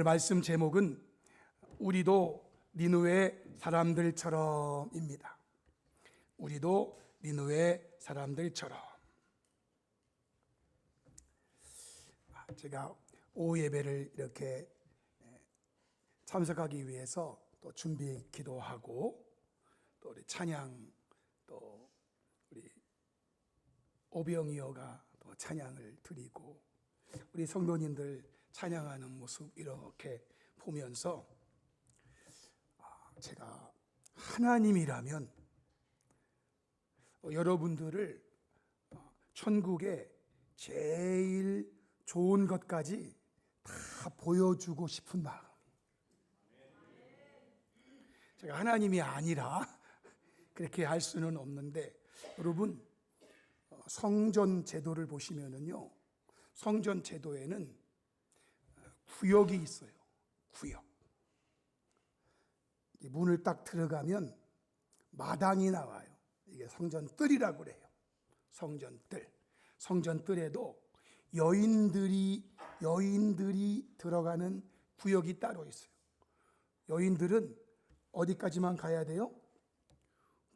말씀 제목은 우리도 니느웨 사람들처럼입니다. 우리도 니느웨 사람들처럼. 제가 오후 예배를 이렇게 참석하기 위해서 또 준비 기도하고 또 우리 찬양 또 우리 오병이어가 또 찬양을 드리고 우리 성도님들 찬양하는 모습 이렇게 보면서 제가 하나님이라면 여러분들을 천국의 제일 좋은 것까지 다 보여주고 싶은 마음. 제가 하나님이 아니라 그렇게 할 수는 없는데, 여러분 성전 제도를 보시면은요, 성전 제도에는 구역이 있어요. 구역. 문을 딱 들어가면 마당이 나와요. 이게 성전뜰이라고 그래요. 성전뜰. 성전뜰에도 여인들이 들어가는 구역이 따로 있어요. 여인들은 어디까지만 가야 돼요?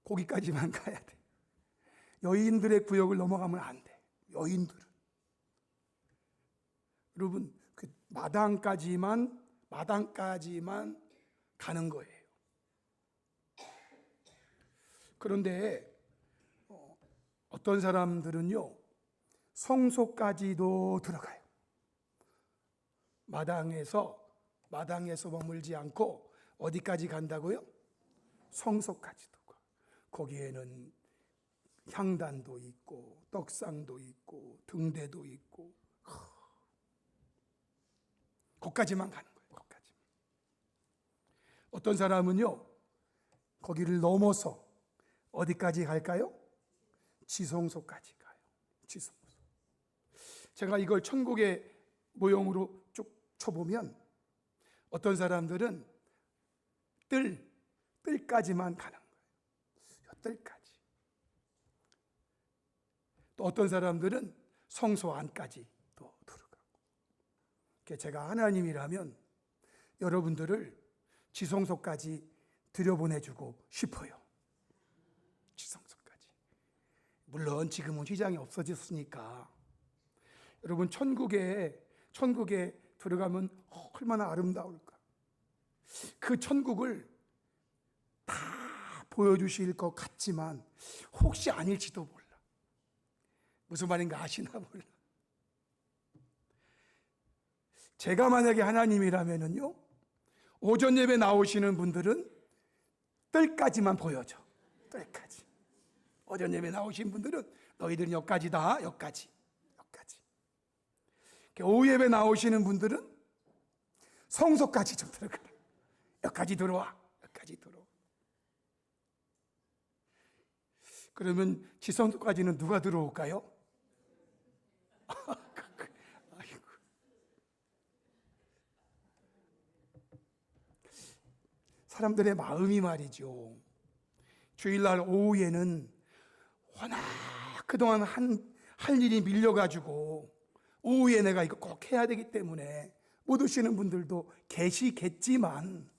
거기까지만 가야 돼. 여인들의 구역을 넘어가면 안 돼. 여인들은. 여러분, 그 마당까지만 가는 거예요. 그런데 어떤 사람들은요, 성소까지도 들어가요. 마당에서 머물지 않고 어디까지 간다고요? 성소까지도 가. 거기에는 향단도 있고 떡상도 있고 등대도 있고 거기까지만 가는 거예요. 거기까지. 어떤 사람은요, 거기를 넘어서 어디까지 갈까요? 지성소까지 가요. 지성소. 제가 이걸 천국의 모형으로 쭉 쳐보면 어떤 사람들은 뜰까지만 가는 거예요. 뜰까지. 또 어떤 사람들은 성소 안까지 또 들어가고. 제가 하나님이라면 여러분들을 지성소까지 들여보내주고 싶어요. 지성소까지. 물론 지금은 휘장이 없어졌으니까 여러분 천국에 들어가면 얼마나 아름다울까. 그 천국을 다 보여주실 것 같지만 혹시 아닐지도 몰라. 무슨 말인가 아시나 몰라. 제가 만약에 하나님이라면요, 오전 예배 나오시는 분들은 뜰까지만 보여줘. 뜰까지. 오전 예배 나오신 분들은 너희들은 여기까지다. 여기까지. 오후 예배 나오시는 분들은 성소까지 좀 들어가라. 여기까지 들어와. 그러면 지성소까지는 누가 들어올까요? 아이고. 사람들의 마음이 말이죠. 주일날 오후에는 워낙 그동안 할 일이 밀려가지고 오후에 내가 이거 꼭 해야 되기 때문에 못 오시는 분들도 계시겠지만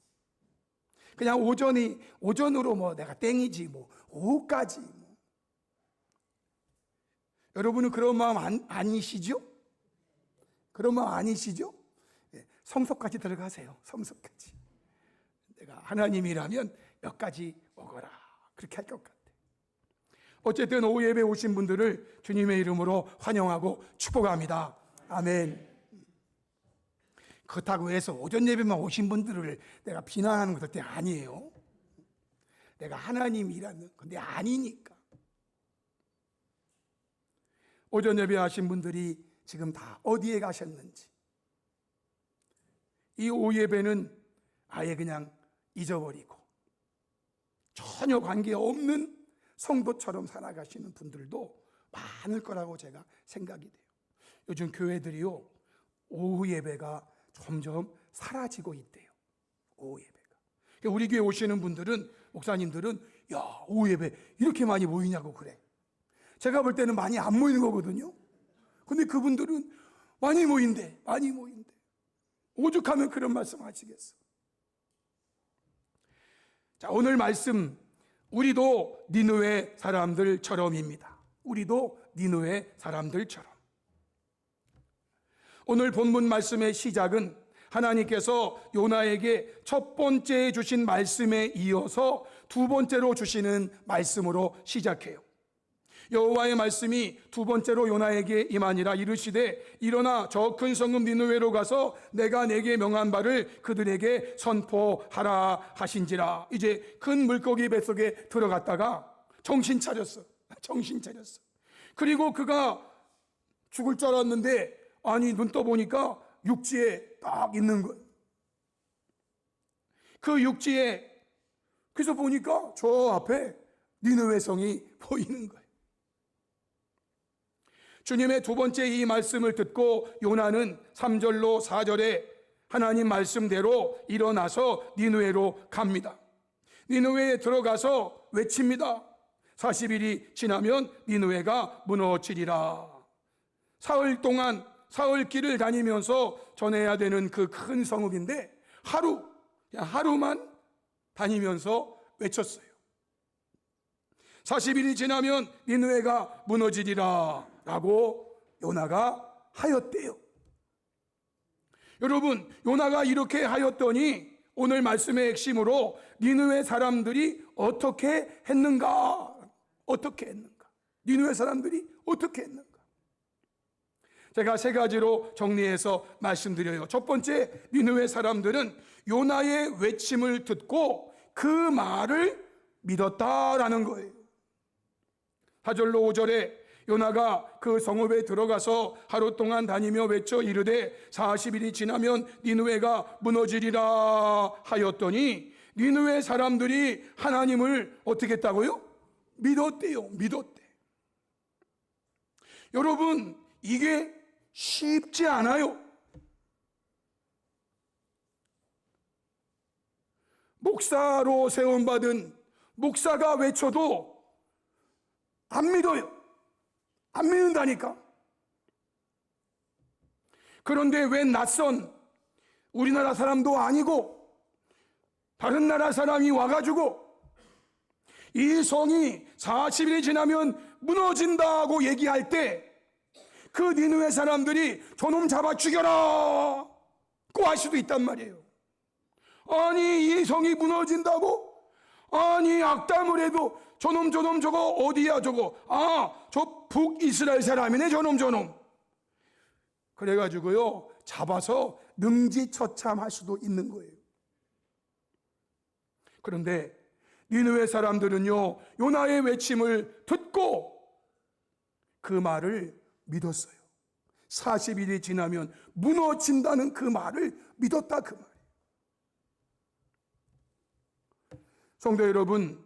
그냥 오전으로 내가 땡이지 오후까지 여러분은 그런 마음 아니시죠? 그런 마음 아니시죠? 성소까지 들어가세요. 성소까지. 내가 하나님이라면 여기까지 오거라. 그렇게 할 것 같아. 어쨌든 오후 예배 오신 분들을 주님의 이름으로 환영하고 축복합니다. 아멘. 그렇다고 해서 오전 예배만 오신 분들을 내가 비난하는 것 절대 아니에요. 내가 하나님이라면, 근데 아니니까. 오전 예배 하신 분들이 지금 다 어디에 가셨는지, 이 오후 예배는 아예 그냥 잊어버리고 전혀 관계없는 성도처럼 살아가시는 분들도 많을 거라고 제가 생각이 돼요. 요즘 교회들이요, 오후 예배가 점점 사라지고 있대요. 오후 예배가. 우리 교회 오시는 분들은, 목사님들은 야, 오후 예배 이렇게 많이 모이냐고 그래. 제가 볼 때는 많이 안 모이는 거거든요. 근데 그분들은 많이 모인대. 오죽하면 그런 말씀 하시겠어. 자, 오늘 말씀, 우리도 니느웨 사람들처럼입니다. 우리도 니느웨 사람들처럼. 오늘 본문 말씀의 시작은 하나님께서 요나에게 첫 번째 주신 말씀에 이어서 두 번째로 주시는 말씀으로 시작해요. 여호와의 말씀이 두 번째로 요나에게 임하니라. 이르시되 일어나 저 큰 성읍 니느웨로 가서 내가 내게 명한 바를 그들에게 선포하라 하신지라. 이제 큰 물고기 뱃속에 들어갔다가 정신 차렸어. 그리고 그가 죽을 줄 알았는데 아니 눈 떠보니까 육지에 딱 있는 거예요. 그 육지에, 그래서 보니까 저 앞에 니느웨 성이 보이는 거예요. 주님의 두 번째 이 말씀을 듣고 요나는 3절로 4절에 하나님 말씀대로 일어나서 니느웨로 갑니다. 니느웨에 들어가서 외칩니다. 40일이 지나면 니느웨가 무너지리라. 사흘 동안 사흘 길을 다니면서 전해야 되는 그 큰 성읍인데 하루만 다니면서 외쳤어요. 40일이 지나면 니느웨가 무너지리라 라고 요나가 하였대요. 여러분, 요나가 이렇게 하였더니 오늘 말씀의 핵심으로 니느웨 사람들이 어떻게 했는가? 니느웨 사람들이 어떻게 했는가? 제가 세 가지로 정리해서 말씀드려요. 첫 번째, 니느웨 사람들은 요나의 외침을 듣고 그 말을 믿었다라는 거예요. 4절로 5절에 요나가 그 성읍에 들어가서 하루 동안 다니며 외쳐 이르되 40일이 지나면 니느웨가 무너지리라 하였더니 니느웨 사람들이 하나님을 어떻게 했다고요? 믿었대요. 여러분, 이게 쉽지 않아요. 목사로 세움받은 목사가 외쳐도 안 믿어요. 안 믿는다니까. 그런데 왜 낯선 우리나라 사람도 아니고 다른 나라 사람이 와가지고 이 성이 40일이 지나면 무너진다고 얘기할 때 그 니느웨 사람들이 저놈 잡아 죽여라 고 할 수도 있단 말이에요. 아니 이 성이 무너진다고? 아니 악담을 해도 저놈 저거 어디야 저거? 저 북이스라엘 사람이네 저놈. 그래가지고요 잡아서 능지처참할 수도 있는 거예요. 그런데 니느웨 사람들은요 요나의 외침을 듣고 그 말을 믿었어요. 40일이 지나면 무너진다는 그 말을 믿었다 그 말이에요. 성도 여러분,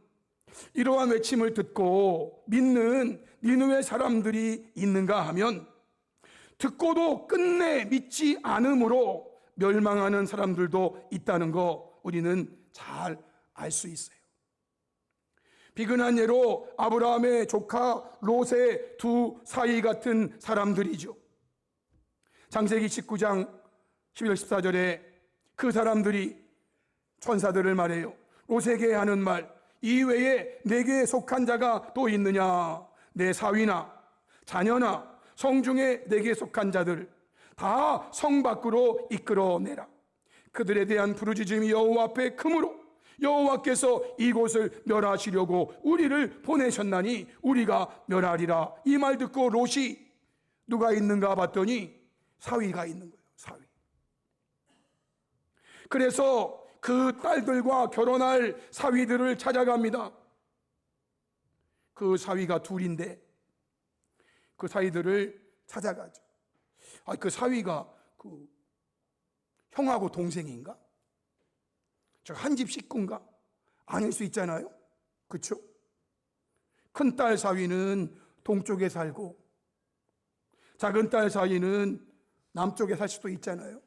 이러한 외침을 듣고 믿는 니느웨 사람들이 있는가 하면 듣고도 끝내 믿지 않음으로 멸망하는 사람들도 있다는 거 우리는 잘 알 수 있어요. 비근한 예로 아브라함의 조카 롯의 두 사이 같은 사람들이죠. 창세기 19장 11절 14절에 그 사람들이 천사들을 말해요. 롯에게 하는 말, 이외에 내게 속한 자가 또 있느냐? 내 사위나 자녀나 성중에 내게 속한 자들 다 성 밖으로 이끌어내라. 그들에 대한 부르짖음이 여호와 앞에 크므로 여호와께서 이곳을 멸하시려고 우리를 보내셨나니 우리가 멸하리라. 이 말 듣고 롯이 누가 있는가 봤더니 사위가 있는 거예요. 사위. 그래서 그 딸들과 결혼할 사위들을 찾아갑니다. 그 사위가 둘인데 그 사위들을 찾아가죠. 그 사위가 그 형하고 동생인가? 저 한 집 식구인가? 아닐 수 있잖아요. 그렇죠? 큰딸 사위는 동쪽에 살고 작은 딸 사위는 남쪽에 살 수도 있잖아요.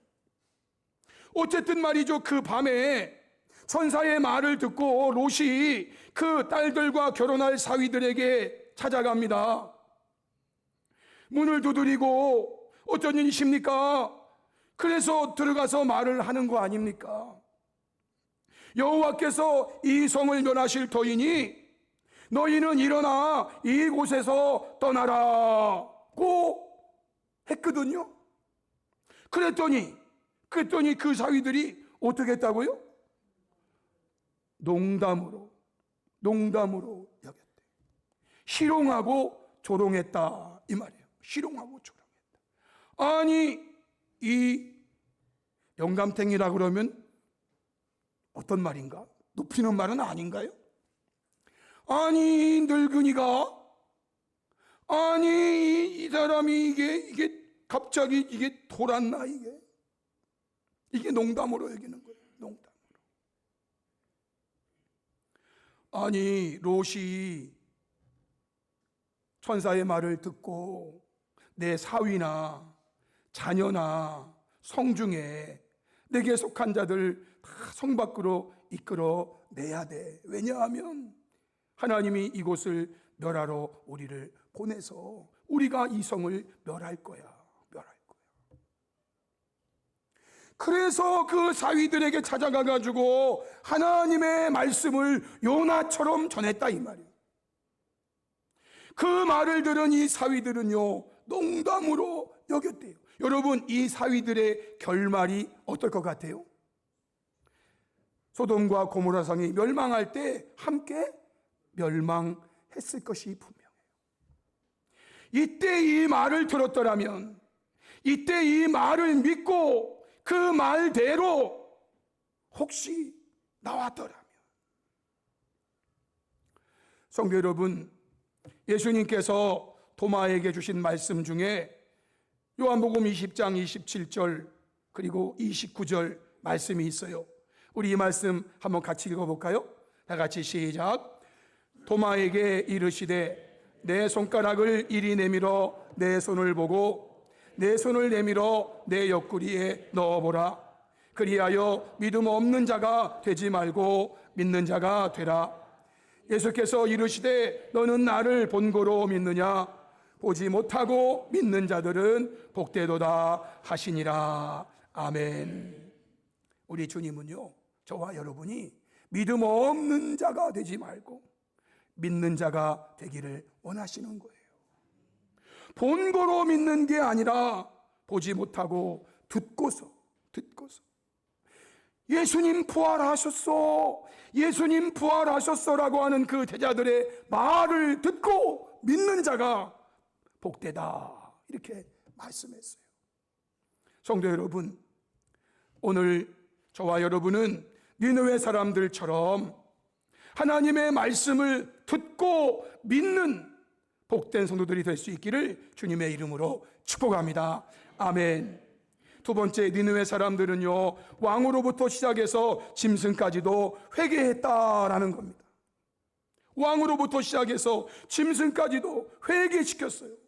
어쨌든 말이죠. 그 밤에 천사의 말을 듣고 롯이 그 딸들과 결혼할 사위들에게 찾아갑니다. 문을 두드리고 어쩐 일이십니까? 그래서 들어가서 말을 하는 거 아닙니까? 여호와께서 이 성을 멸하실 터이니 너희는 일어나 이곳에서 떠나라고 했거든요. 그랬더니 그 사위들이 어떻게 했다고요? 농담으로 여겼대. 희롱하고 조롱했다 이 말이에요. 희롱하고 조롱했다. 아니 이 영감탱이라 그러면 어떤 말인가? 높이는 말은 아닌가요? 아니 늙은이가, 아니 이 사람이 이게 갑자기 이게 돌았나, 이게 농담으로 여기는 거예요. 농담으로. 아니 롯이 천사의 말을 듣고 내 사위나 자녀나 성중에 내게 속한 자들 다 성 밖으로 이끌어 내야 돼. 왜냐하면 하나님이 이곳을 멸하러 우리를 보내서 우리가 이 성을 멸할 거야. 그래서 그 사위들에게 찾아가 가지고 하나님의 말씀을 요나처럼 전했다 이 말이에요. 그 말을 들은 이 사위들은요, 농담으로 여겼대요. 여러분, 이 사위들의 결말이 어떨 것 같아요? 소돔과 고모라 성이 멸망할 때 함께 멸망했을 것이 분명해요. 이때 이 말을 들었더라면, 이때 이 말을 믿고 그 말대로 혹시 나왔더라면, 성도 여러분, 예수님께서 도마에게 주신 말씀 중에 요한복음 20장 27절 그리고 29절 말씀이 있어요. 우리 이 말씀 한번 같이 읽어볼까요? 다 같이 시작. 도마에게 이르시되 내 손가락을 이리 내밀어 내 손을 보고 내 손을 내밀어 내 옆구리에 넣어보라. 그리하여 믿음 없는 자가 되지 말고 믿는 자가 되라. 예수께서 이르시되 너는 나를 본고로 믿느냐? 보지 못하고 믿는 자들은 복되도다 하시니라. 아멘. 우리 주님은요, 저와 여러분이 믿음 없는 자가 되지 말고 믿는 자가 되기를 원하시는 거예요. 본고로 믿는 게 아니라 보지 못하고 듣고서 예수님 부활하셨어, 예수님 부활하셨어라고 하는 그 제자들의 말을 듣고 믿는 자가 복되다, 이렇게 말씀했어요. 성도 여러분, 오늘 저와 여러분은 니느웨 사람들처럼 하나님의 말씀을 듣고 믿는 복된 성도들이 될 수 있기를 주님의 이름으로 축복합니다. 아멘. 두 번째, 니느웨 사람들은요, 왕으로부터 시작해서 짐승까지도 회개했다라는 겁니다. 왕으로부터 시작해서 짐승까지도 회개시켰어요.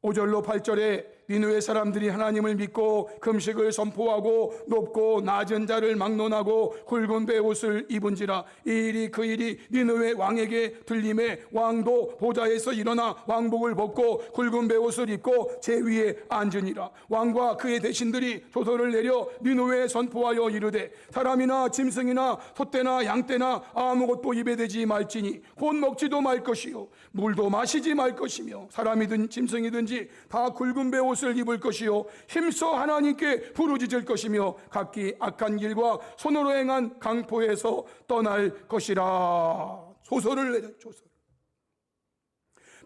5절로 8절에 니느웨 사람들이 하나님을 믿고 금식을 선포하고 높고 낮은 자를 막론하고 굵은 베옷을 입은지라. 이 일이 그 일이 니느웨 왕에게 들림에 왕도 보좌에서 일어나 왕복을 벗고 굵은 베옷을 입고 제 위에 앉으니라. 왕과 그의 대신들이 조서를 내려 니느웨에 선포하여 이르되 사람이나 짐승이나 소떼나 양떼나 아무것도 입에 대지 말지니 곧 먹지도 말 것이요 물도 마시지 말 것이며 사람이든 짐승이든지 다 굵은 베옷을 입을 것이요 힘써 하나님께 부르짖을 것이며 각기 악한 길과 손으로 행한 강포에서 떠날 것이라. 조서를 내려.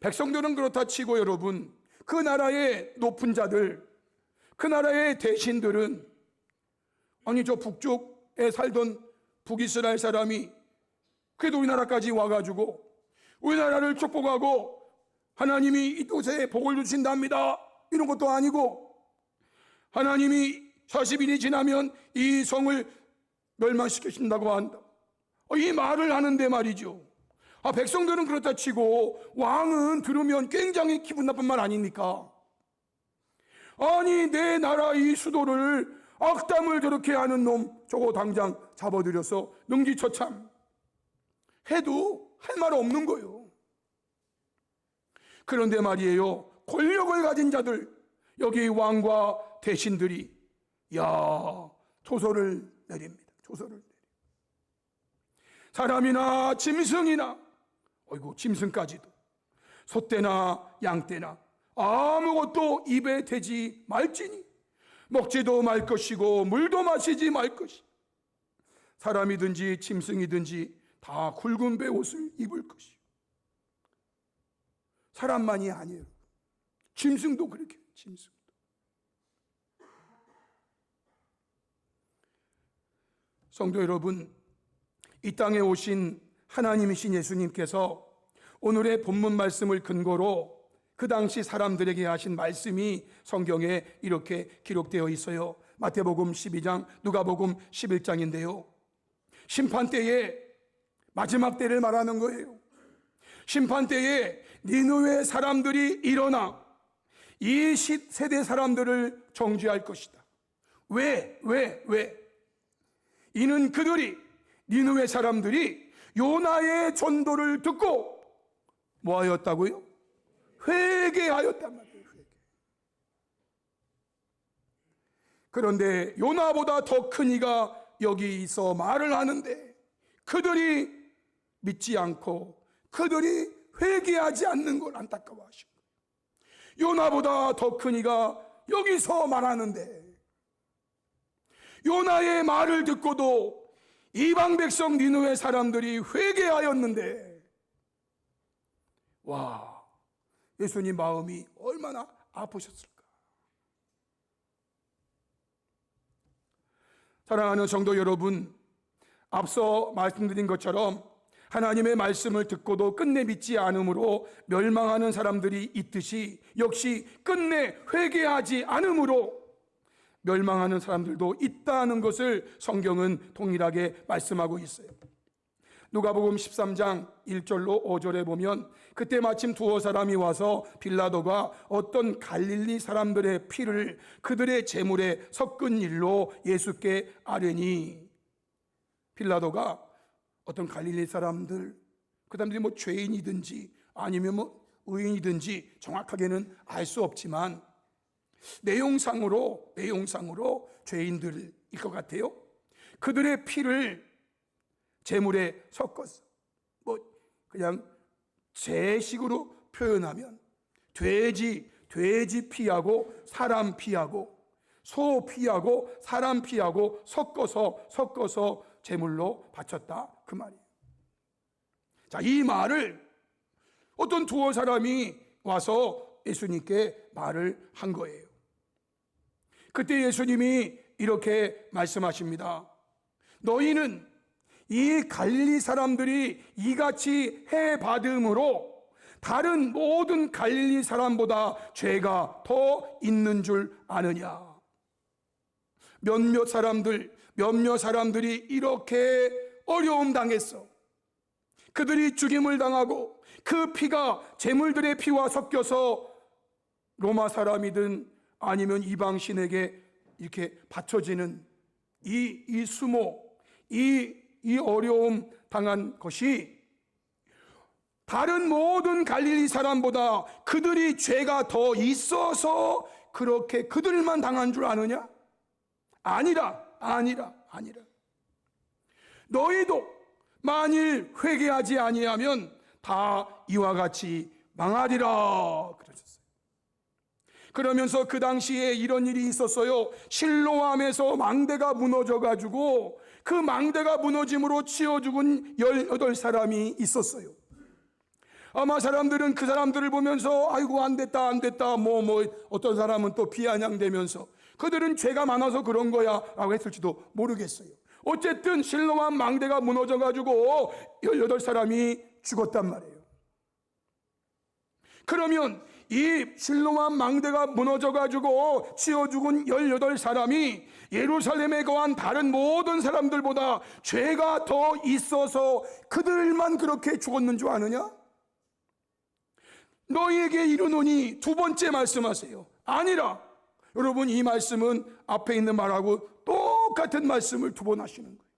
백성들은 그렇다 치고 여러분, 그 나라의 높은 자들, 그 나라의 대신들은, 아니 저 북쪽에 살던 북이스라엘 사람이 그래도 우리나라까지 와가지고 우리나라를 축복하고 하나님이 이곳에 복을 주신답니다, 이런 것도 아니고 하나님이 40일이 지나면 이 성을 멸망시키신다고 한다, 이 말을 하는데 말이죠. 백성들은 그렇다 치고 왕은 들으면 굉장히 기분 나쁜 말 아닙니까? 아니 내 나라 이 수도를 악담을 저렇게 하는 놈 저거 당장 잡아들여서 능지처참 해도 할 말 없는 거예요. 그런데 말이에요, 권력을 가진 자들, 여기 왕과 대신들이 조서를 내립니다. 조서를 내립니다. 사람이나 짐승이나, 짐승까지도 소떼나 양떼나 아무것도 입에 대지 말지니 먹지도 말 것이고 물도 마시지 말 것이, 사람이든지 짐승이든지 다 굵은 배 옷을 입을 것이요. 사람만이 아니에요. 짐승도 그렇게, 짐승도. 성도 여러분, 이 땅에 오신 하나님이신 예수님께서 오늘의 본문 말씀을 근거로 그 당시 사람들에게 하신 말씀이 성경에 이렇게 기록되어 있어요. 마태복음 12장, 누가복음 11장인데요. 심판 때에, 마지막 때를 말하는 거예요. 심판 때에 니느웨 사람들이 일어나 이 세대 사람들을 정죄할 것이다. 왜? 이는 그들이, 니느웨 사람들이 요나의 전도를 듣고 뭐 하였다고요? 회개하였단 말이에요. 회개. 그런데 요나보다 더 큰 이가 여기 있어 말을 하는데 그들이 믿지 않고 그들이 회개하지 않는 걸 안타까워하신 거예요. 요나보다 더 큰 이가 여기서 말하는데 요나의 말을 듣고도 이방 백성 니느웨 사람들이 회개하였는데, 예수님 마음이 얼마나 아프셨을까. 사랑하는 성도 여러분, 앞서 말씀드린 것처럼 하나님의 말씀을 듣고도 끝내 믿지 않음으로 멸망하는 사람들이 있듯이 역시 끝내 회개하지 않음으로 멸망하는 사람들도 있다는 것을 성경은 동일하게 말씀하고 있어요. 누가복음 13장 1절로 5절에 보면 그때 마침 두어 사람이 와서 빌라도가 어떤 갈릴리 사람들의 피를 그들의 제물에 섞은 일로 예수께 아뢰니, 빌라도가 어떤 갈릴리 사람들, 그 사람들이 뭐 죄인이든지 아니면 뭐 의인이든지 정확하게는 알 수 없지만 내용상으로 죄인들일 것 같아요. 그들의 피를 제물에 섞었어. 그냥 제식으로 표현하면 돼지 피하고 사람 피하고 소 피하고 사람 피하고 섞어서 제물로 바쳤다, 그 말이에요. 자, 이 말을 어떤 두어 사람이 와서 예수님께 말을 한 거예요. 그때 예수님이 이렇게 말씀하십니다. 너희는 이 갈릴리 사람들이 이같이 해받음으로 다른 모든 갈릴리 사람보다 죄가 더 있는 줄 아느냐. 몇몇 사람들이 이렇게 어려움 당했어. 그들이 죽임을 당하고 그 피가 제물들의 피와 섞여서 로마 사람이든 아니면 이방신에게 이렇게 바쳐지는 이 수모, 이 어려움 당한 것이 다른 모든 갈릴리 사람보다 그들이 죄가 더 있어서 그렇게 그들만 당한 줄 아느냐? 아니라. 너희도 만일 회개하지 아니하면 다 이와 같이 망하리라 그러셨어요. 그러면서 그 당시에 이런 일이 있었어요. 실로암에서 망대가 무너져가지고 그 망대가 무너짐으로 치어 죽은 18사람이 있었어요. 아마 사람들은 그 사람들을 보면서 아이고 안 됐다 어떤 사람은 또 비아냥대면서 그들은 죄가 많아서 그런 거야 라고 했을지도 모르겠어요. 어쨌든 실로암 망대가 무너져가지고 18사람이 죽었단 말이에요. 그러면 이 실로암 망대가 무너져가지고 치어 죽은 18사람이 예루살렘에 거한 다른 모든 사람들보다 죄가 더 있어서 그들만 그렇게 죽었는 줄 아느냐? 너희에게 이르노니, 두 번째 말씀하세요. 아니라. 여러분, 이 말씀은 앞에 있는 말하고 똑같은 말씀을 두 번 하시는 거예요.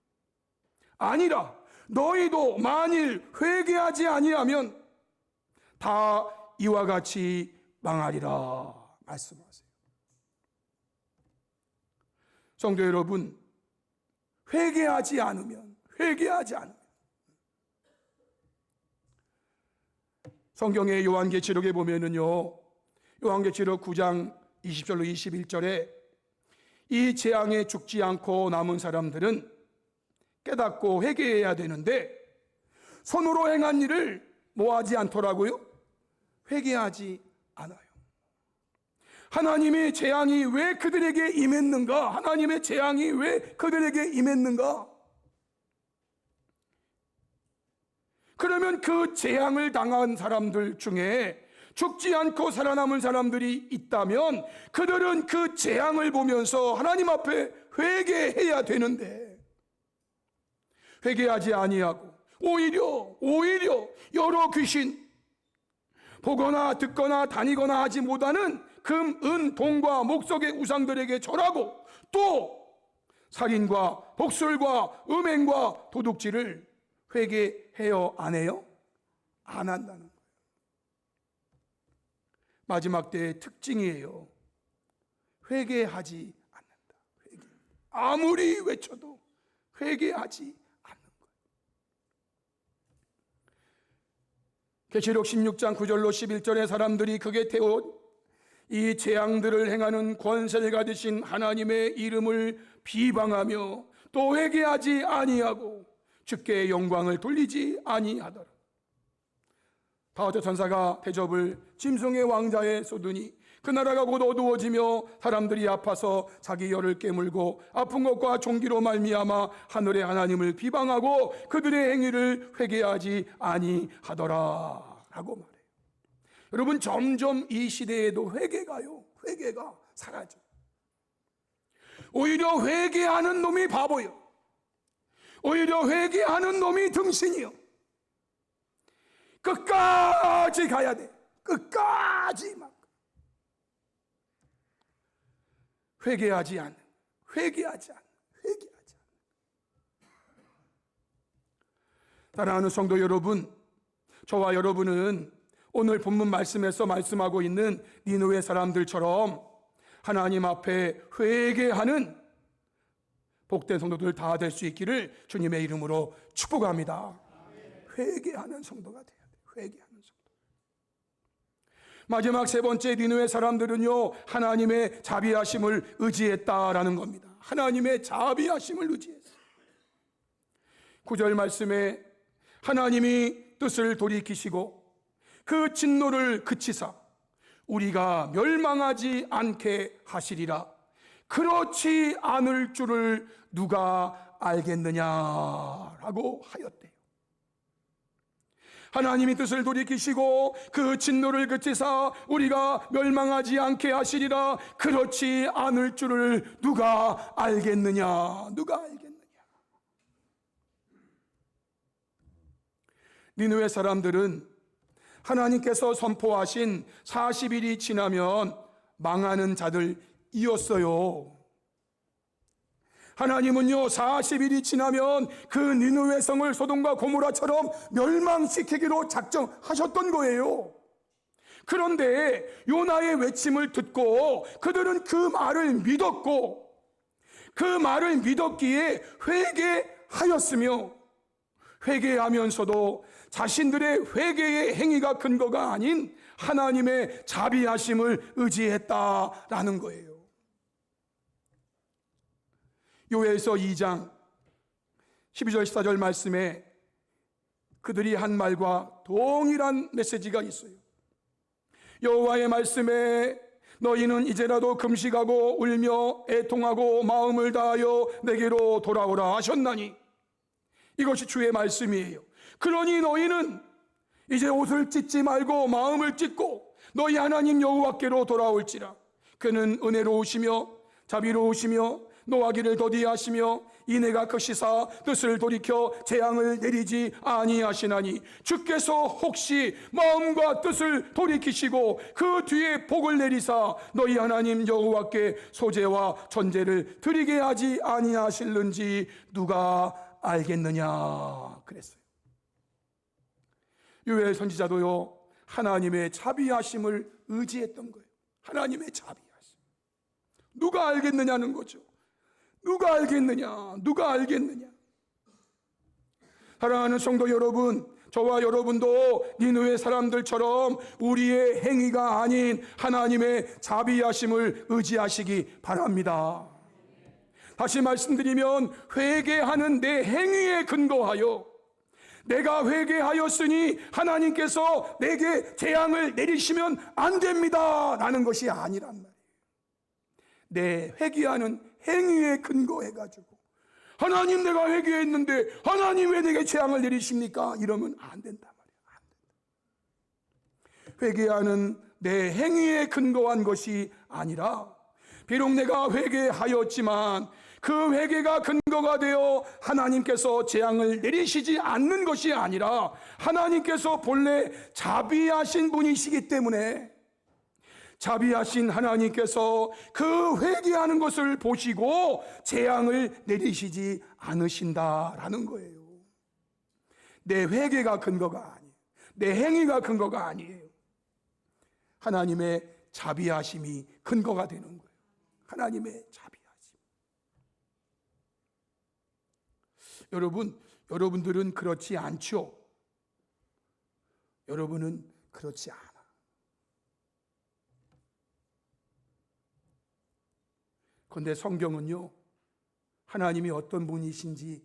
아니라 너희도 만일 회개하지 아니하면 다 이와 같이 망하리라 말씀하세요. 성도 여러분, 회개하지 않으면 성경의 요한계시록에 보면은요, 요한계시록 9장 20절로 21절에 이 재앙에 죽지 않고 남은 사람들은 깨닫고 회개해야 되는데 손으로 행한 일을 뭐하지 않더라고요? 회개하지 않아요. 하나님의 재앙이 왜 그들에게 임했는가? 하나님의 재앙이 왜 그들에게 임했는가? 그러면 그 재앙을 당한 사람들 중에 죽지 않고 살아남은 사람들이 있다면 그들은 그 재앙을 보면서 하나님 앞에 회개해야 되는데 회개하지 아니하고 오히려 여러 귀신, 보거나 듣거나 다니거나 하지 못하는 금, 은, 동과 목석의 우상들에게 절하고 또 살인과 복술과 음행과 도둑질을 회개해요? 안 해요? 안 한다는 거예요. 마지막 때의 특징이에요. 회개하지 않는다. 아무리 외쳐도 회개하지 않는 거예요. 계시록 16장 9절로 11절의 사람들이 그 곁에 이 재앙들을 행하는 권세를 가지신 하나님의 이름을 비방하며 또 회개하지 아니하고 주께 영광을 돌리지 아니하더라. 바오저 천사가 대접을 짐승의 왕자에 쏟으니 그 나라가 곧 어두워지며 사람들이 아파서 자기 열을 깨물고 아픈 것과 종기로 말미암아 하늘의 하나님을 비방하고 그들의 행위를 회개하지 아니하더라 라고 말해요. 여러분, 점점 이 시대에도 회개가 사라져. 오히려 회개하는 놈이 바보요, 오히려 회개하는 놈이 등신이요. 끝까지 가야 돼. 끝까지 막 회개하지 않는. 사랑하는 성도 여러분, 저와 여러분은 오늘 본문 말씀에서 말씀하고 있는 니느웨 사람들처럼 하나님 앞에 회개하는 복된 성도들 다 될 수 있기를 주님의 이름으로 축복합니다. 회개하는 성도가 돼야 돼. 회개하는 성도. 마지막 세 번째, 니느웨 사람들은요, 하나님의 자비하심을 의지했다라는 겁니다. 하나님의 자비하심을 의지했어요. 9절 말씀에 하나님이 뜻을 돌이키시고 그 진노를 그치사 우리가 멸망하지 않게 하시리라. 그렇지 않을 줄을 누가 알겠느냐라고 하였대요. 하나님이 뜻을 돌이키시고 그 진노를 그치사 우리가 멸망하지 않게 하시리라. 그렇지 않을 줄을 누가 알겠느냐. 니느웨 사람들은 하나님께서 선포하신 40일이 지나면 망하는 자들이었어요. 하나님은요, 40일이 지나면 그 니느웨 성을 소돔과 고모라처럼 멸망시키기로 작정하셨던 거예요. 그런데 요나의 외침을 듣고 그들은 그 말을 믿었고, 그 말을 믿었기에 회개하였으며, 회개하면서도 자신들의 회개의 행위가 근거가 아닌 하나님의 자비하심을 의지했다라는 거예요. 요엘서 2장 12절 14절 말씀에 그들이 한 말과 동일한 메시지가 있어요. 여호와의 말씀에 너희는 이제라도 금식하고 울며 애통하고 마음을 다하여 내게로 돌아오라 하셨나니, 이것이 주의 말씀이에요. 그러니 너희는 이제 옷을 찢지 말고 마음을 찢고 너희 하나님 여호와께로 돌아올지라. 그는 은혜로우시며 자비로우시며 노하기를 더디하시며 이내가 크시사 뜻을 돌이켜 재앙을 내리지 아니하시나니, 주께서 혹시 마음과 뜻을 돌이키시고 그 뒤에 복을 내리사 너희 하나님 여호와께 소제와 전제를 드리게 하지 아니하실는지 누가 알겠느냐 그랬어요. 요엘 선지자도요, 하나님의 자비하심을 의지했던 거예요. 하나님의 자비하심. 누가 알겠느냐는 거죠. 누가 알겠느냐? 누가 알겠느냐? 사랑하는 성도 여러분, 저와 여러분도 니느웨 사람들처럼 우리의 행위가 아닌 하나님의 자비하심을 의지하시기 바랍니다. 다시 말씀드리면 회개하는 내 행위에 근거하여 내가 회개하였으니 하나님께서 내게 재앙을 내리시면 안 됩니다 라는 것이 아니란 말이에요. 내 회개하는 행위에 근거해가지고 하나님, 내가 회개했는데 하나님 왜 내게 재앙을 내리십니까? 이러면 안 된단 말이에요. 안 된다. 회개하는 내 행위에 근거한 것이 아니라 비록 내가 회개하였지만 그 회개가 근거가 되어 하나님께서 재앙을 내리시지 않는 것이 아니라 하나님께서 본래 자비하신 분이시기 때문에 자비하신 하나님께서 그 회개하는 것을 보시고 재앙을 내리시지 않으신다라는 거예요. 내 회개가 근거가 아니에요. 내 행위가 근거가 아니에요. 하나님의 자비하심이 근거가 되는 거예요. 하나님의 자비하심. 여러분들은 그렇지 않죠? 여러분은 그렇지 않아. 그런데 성경은요, 하나님이 어떤 분이신지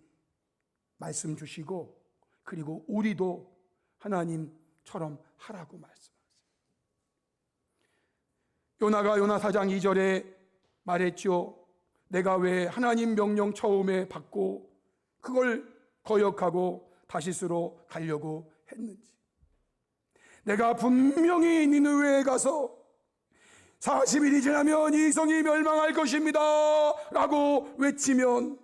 말씀 주시고, 그리고 우리도 하나님처럼 하라고 말씀하세요. 요나가 요나 4장 2절에 말했죠. 내가 왜 하나님 명령 처음에 받고 그걸 거역하고 다시스로 가려고 했는지. 내가 분명히 니느웨에 가서 40일이 지나면 이 성이 멸망할 것입니다 라고 외치면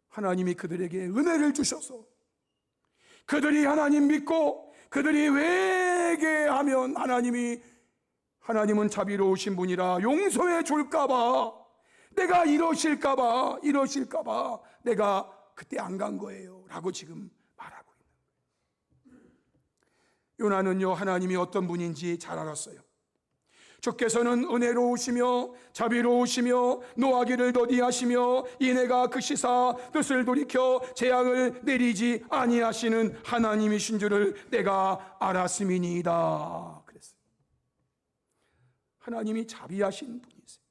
하나님이 그들에게 은혜를 주셔서 그들이 하나님 믿고 그들이 회개하면 하나님은 자비로우신 분이라 용서해 줄까봐, 내가 이러실까봐 내가 그때 안 간 거예요 라고 지금 말하고 있는 거예요. 요나는요, 하나님이 어떤 분인지 잘 알았어요. 주께서는 은혜로우시며 자비로우시며 노하기를 더디하시며 이내가 극시사 뜻을 돌이켜 재앙을 내리지 아니하시는 하나님이신 줄을 내가 알았음이니이다 그랬어요. 하나님이 자비하신 분이세요.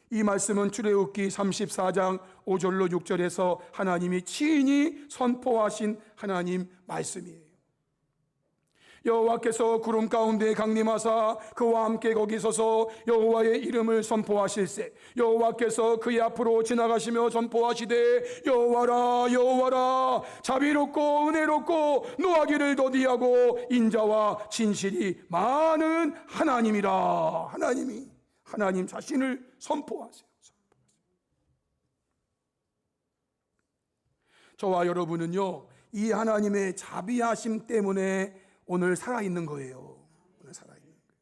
이 말씀은 출애굽기 34장 5절로 6절에서 하나님이 친히 선포하신 하나님 말씀이에요. 여호와께서 구름 가운데 강림하사 그와 함께 거기 서서 여호와의 이름을 선포하실세 여호와께서 그의 앞으로 지나가시며 선포하시되 여호와라 여호와라 자비롭고 은혜롭고 노하기를 더디하고 인자와 진실이 많은 하나님이라. 하나님 자신을 선포하세요. 저와 여러분은요, 이 하나님의 자비하심 때문에 오늘 살아있는 거예요. 오늘 살아있는 거예요.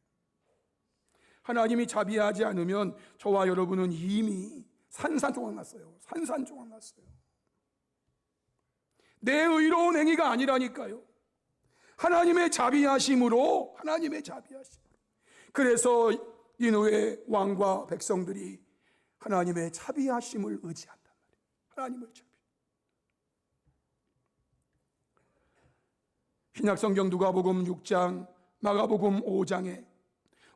하나님이 자비하지 않으면 저와 여러분은 이미 산산조각 났어요. 산산조각 났어요. 내 의로운 행위가 아니라니까요. 하나님의 자비하심으로. 그래서 니느웨 왕과 백성들이 하나님의 자비하심을 의지한단 말이에요. 하나님의 자비. 신약성경 누가복음 6장, 마가복음 5장에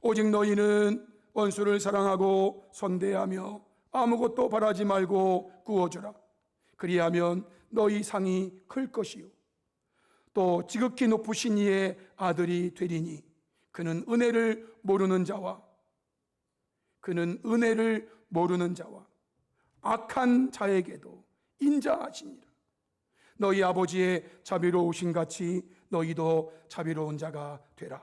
오직 너희는 원수를 사랑하고 선대하며 아무것도 바라지 말고 구워주라. 그리하면 너희 상이 클 것이요 또 지극히 높으신 이의 아들이 되리니 그는 은혜를 모르는 자와 악한 자에게도 인자하시니라. 너희 아버지의 자비로우신 같이 너희도 자비로운 자가 되라.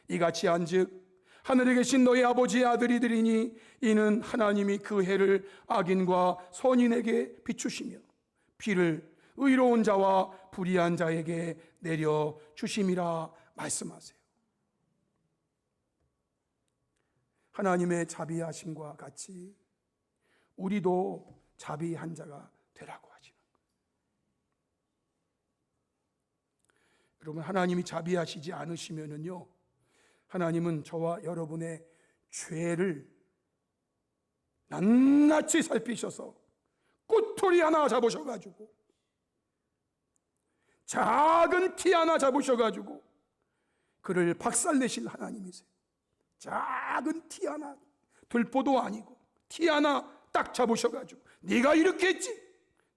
이같이 한즉 하늘에 계신 너희 아버지의 아들이 되리니 이는 하나님이 그 해를 악인과 선인에게 비추시며 비를 의로운 자와 불의한 자에게 내려 주심이라 말씀하세요. 하나님의 자비하심과 같이 우리도 자비한 자가 되라고 하시는 거예요. 여러분, 하나님이 자비하시지 않으시면은요, 하나님은 저와 여러분의 죄를 낱낱이 살피셔서 꼬투리 하나 잡으셔가지고, 작은 티 하나 잡으셔가지고 그를 박살내실 하나님이세요. 작은 티 하나, 들보도 아니고 티 하나 딱 잡으셔가지고 네가 이렇게 했지,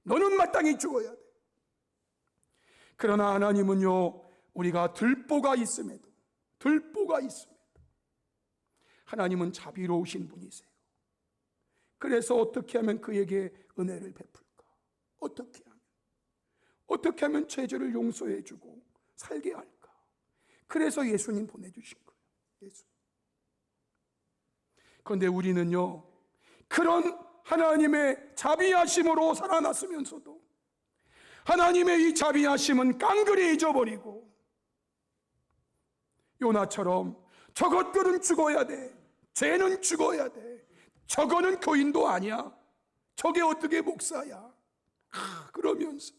너는 마땅히 죽어야 돼. 그러나 하나님은요, 우리가 들보가 있음에도 하나님은 자비로우신 분이세요. 그래서 어떻게 하면 그에게 은혜를 베풀까? 어떻게 하면 죄를 용서해 주고 살게 할까? 그래서 예수님 보내주신 거예요. 예수. 그런데 우리는요, 그런 하나님의 자비하심으로 살아났으면서도 하나님의 이 자비하심은 깡그리 잊어버리고, 요나처럼 저것들은 죽어야 돼, 죄는 죽어야 돼, 저거는 교인도 아니야, 저게 어떻게 목사야, 그러면서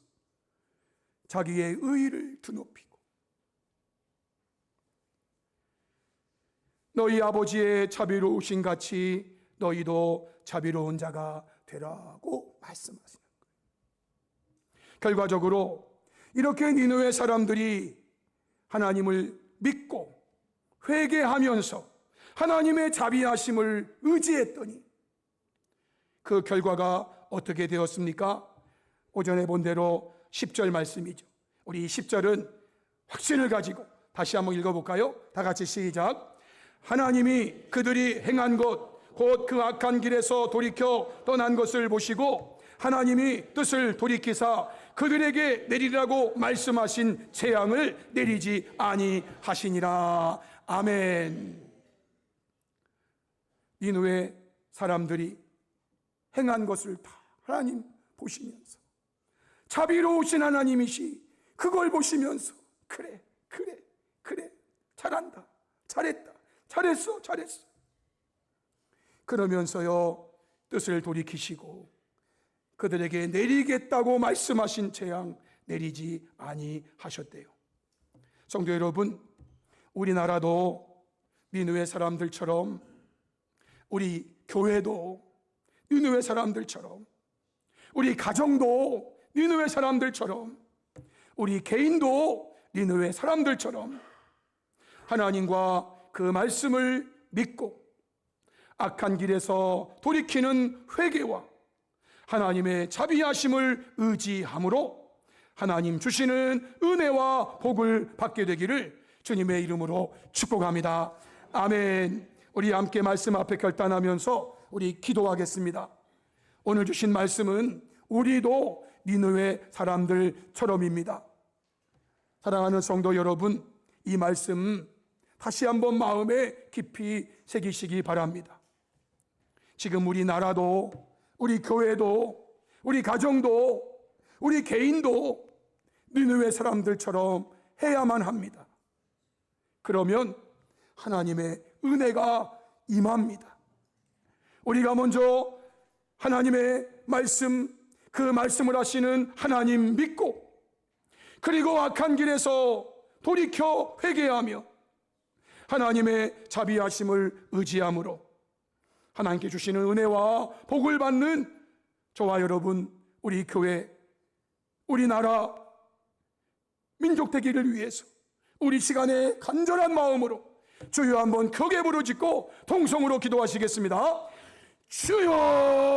자기의 의의를 드높이고, 너희 아버지의 자비로우신 같이 너희도 자비로운 자가 되라고 말씀하시는 거예요. 결과적으로 이렇게 니느웨 사람들이 하나님을 믿고 회개하면서 하나님의 자비하심을 의지했더니 그 결과가 어떻게 되었습니까? 오전에 본 대로 10절 말씀이죠. 우리 10절은 확신을 가지고 다시 한번 읽어볼까요? 다 같이 시작. 하나님이 그들이 행한 것 곧 그 악한 길에서 돌이켜 떠난 것을 보시고 하나님이 뜻을 돌이키사 그들에게 내리라고 말씀하신 재앙을 내리지 아니하시니라. 아멘. 니느웨 사람들이 행한 것을 다 하나님 보시면서, 자비로우신 하나님이시 그걸 보시면서 그래 잘한다, 잘했다, 잘했어 그러면서요, 뜻을 돌이키시고 그들에게 내리겠다고 말씀하신 재앙 내리지 아니하셨대요. 성도 여러분, 우리나라도 니느웨 사람들처럼, 우리 교회도 니느웨 사람들처럼, 우리 가정도 니느웨 사람들처럼, 우리 개인도 니느웨 사람들처럼 하나님과 그 말씀을 믿고 악한 길에서 돌이키는 회개와 하나님의 자비하심을 의지함으로 하나님 주시는 은혜와 복을 받게 되기를 주님의 이름으로 축복합니다. 아멘. 우리 함께 말씀 앞에 결단하면서 우리 기도하겠습니다. 오늘 주신 말씀은 우리도 니느웨 사람들처럼입니다. 사랑하는 성도 여러분, 이 말씀 다시 한번 마음에 깊이 새기시기 바랍니다. 지금 우리 나라도, 우리 교회도, 우리 가정도, 우리 개인도 니느웨 사람들처럼 해야만 합니다. 그러면 하나님의 은혜가 임합니다. 우리가 먼저 하나님의 말씀, 그 말씀을 하시는 하나님 믿고, 그리고 악한 길에서 돌이켜 회개하며 하나님의 자비하심을 의지함으로 하나님께 주시는 은혜와 복을 받는 저와 여러분, 우리 교회, 우리 나라, 민족 되기를 위해서 우리 시간에 간절한 마음으로 주여 한번 크게 부르짖고 통성으로 기도하시겠습니다. 주여!